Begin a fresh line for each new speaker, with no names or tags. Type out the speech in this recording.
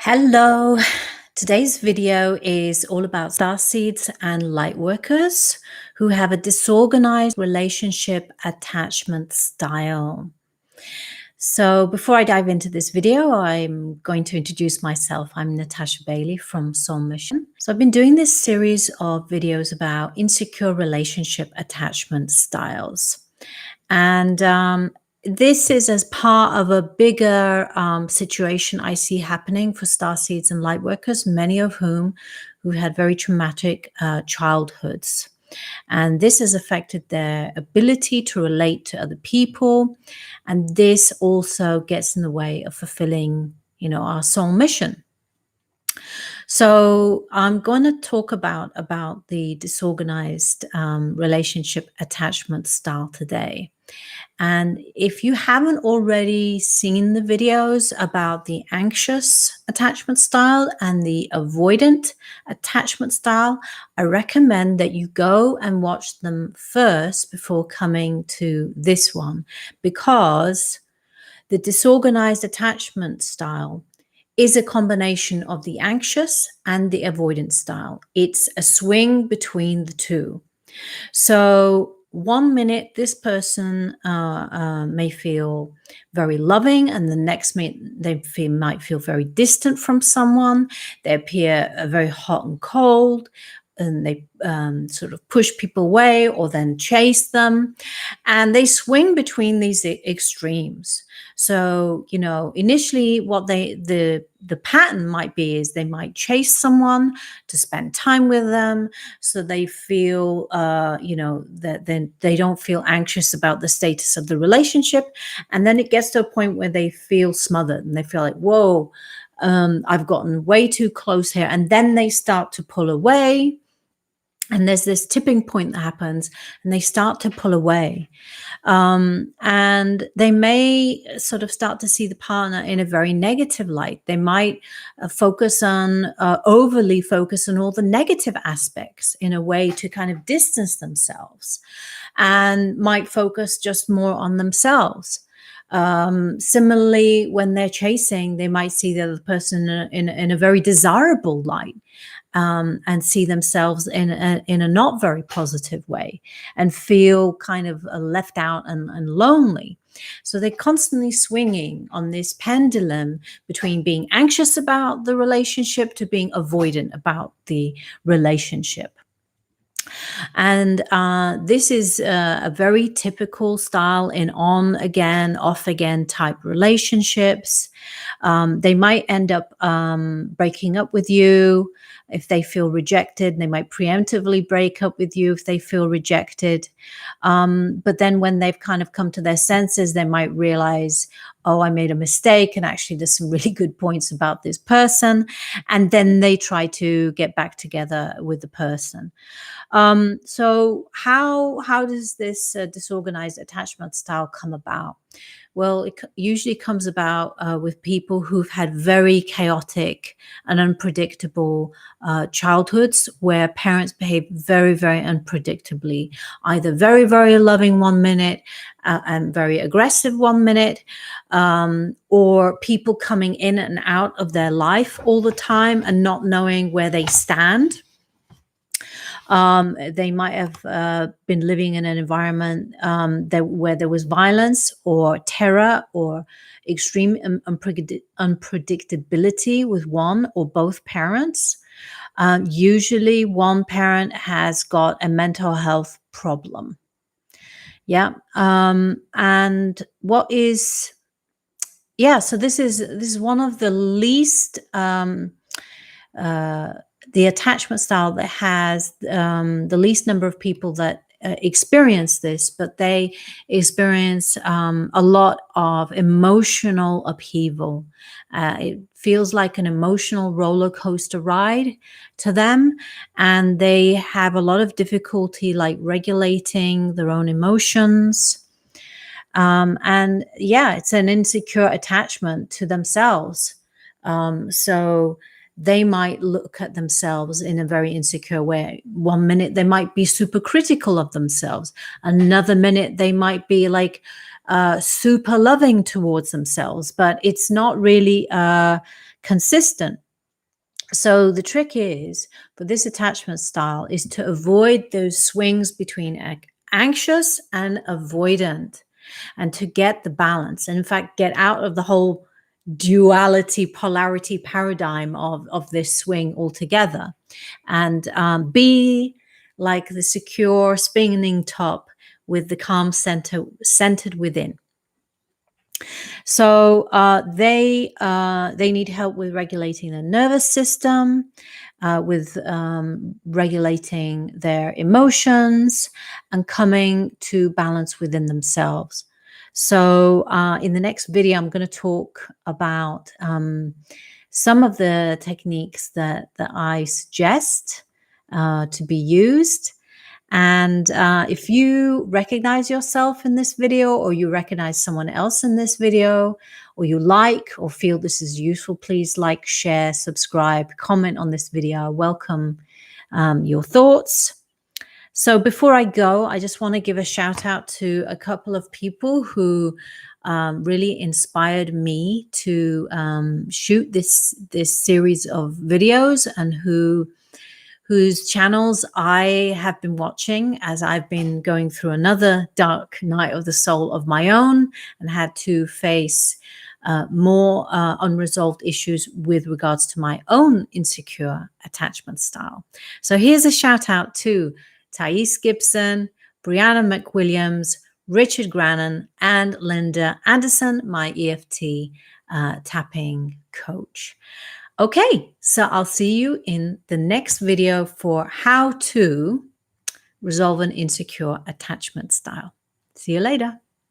Hello. Today's video is all about starseeds and lightworkers who have a disorganized relationship attachment style. So before I dive into this video, I'm going to introduce myself. I'm Natasha Bailey from Soul Mission. So I've been doing this series of videos about insecure relationship attachment styles. And this is as part of a bigger situation I see happening for starseeds and lightworkers, many of whom who had very traumatic childhoods. And this has affected their ability to relate to other people. And this also gets in the way of fulfilling, our soul mission. So I'm going to talk about the disorganized relationship attachment style today. And if you haven't already seen the videos about the anxious attachment style and the avoidant attachment style, I recommend that you go and watch them first before coming to this one, because the disorganized attachment style is a combination of the anxious and the avoidant style. It's a swing between the two. So 1 minute, this person may feel very loving, and the next minute they might feel very distant from someone. They appear very hot and cold, and they sort of push people away or then chase them. And they swing between these extremes. So, initially what the pattern might be is they might chase someone to spend time with them, so they feel, that then they don't feel anxious about the status of the relationship. And then it gets to a point where they feel smothered and they feel like, whoa, I've gotten way too close here. And then they start to pull away. And there's this tipping point that happens, and they start to pull away. And they may sort of start to see the partner in a very negative light. They might overly focus on all the negative aspects in a way to kind of distance themselves, and might focus just more on themselves. Similarly, when they're chasing, they might see the other person in a very desirable light. And see themselves in a not very positive way, and feel kind of left out and lonely. So they're constantly swinging on this pendulum between being anxious about the relationship to being avoidant about the relationship. And this is a very typical style in on again, off again type relationships. They might end up breaking up with you if they feel rejected. They might preemptively break up with you if they feel rejected. But then when they've kind of come to their senses, they might realize, oh, I made a mistake, and actually there's some really good points about this person. And then they try to get back together with the person. So how does this disorganized attachment style come about? Well, it usually comes about with people who've had very chaotic and unpredictable childhoods, where parents behave very, very unpredictably, either very, very loving 1 minute and very aggressive 1 minute, or people coming in and out of their life all the time and not knowing where they stand. They might have been living in an environment where there was violence or terror or extreme unpredictability with one or both parents. Usually one parent has got a mental health problem. Yeah. And what is, so this is one of the least, the attachment style that has the least number of people that experience this, but they experience a lot of emotional upheaval. It feels like an emotional roller coaster ride to them, and they have a lot of difficulty like regulating their own emotions. And it's an insecure attachment to themselves. So they might look at themselves in a very insecure way. 1 minute, they might be super critical of themselves. Another minute, they might be like super loving towards themselves, but it's not really consistent. So the trick is for this attachment style is to avoid those swings between anxious and avoidant, and to get the balance. And in fact, get out of the whole duality, polarity paradigm of this swing altogether, and be like the secure spinning top with the calm center centered within. So they need help with regulating the nervous system, with regulating their emotions, and coming to balance within themselves. So in the next video, I'm going to talk about some of the techniques that I suggest to be used. And if you recognize yourself in this video, or you recognize someone else in this video, or you like or feel this is useful, please like, share, subscribe, comment on this video. I welcome your thoughts. So before I go, I just want to give a shout out to a couple of people who really inspired me to shoot this series of videos, and whose channels I have been watching as I've been going through another dark night of the soul of my own, and had to face more unresolved issues with regards to my own insecure attachment style. So here's a shout out to Thais Gibson, Brianna McWilliams, Richard Grannon, and Linda Anderson, my EFT tapping coach. Okay, so I'll see you in the next video for how to resolve an insecure attachment style. See you later.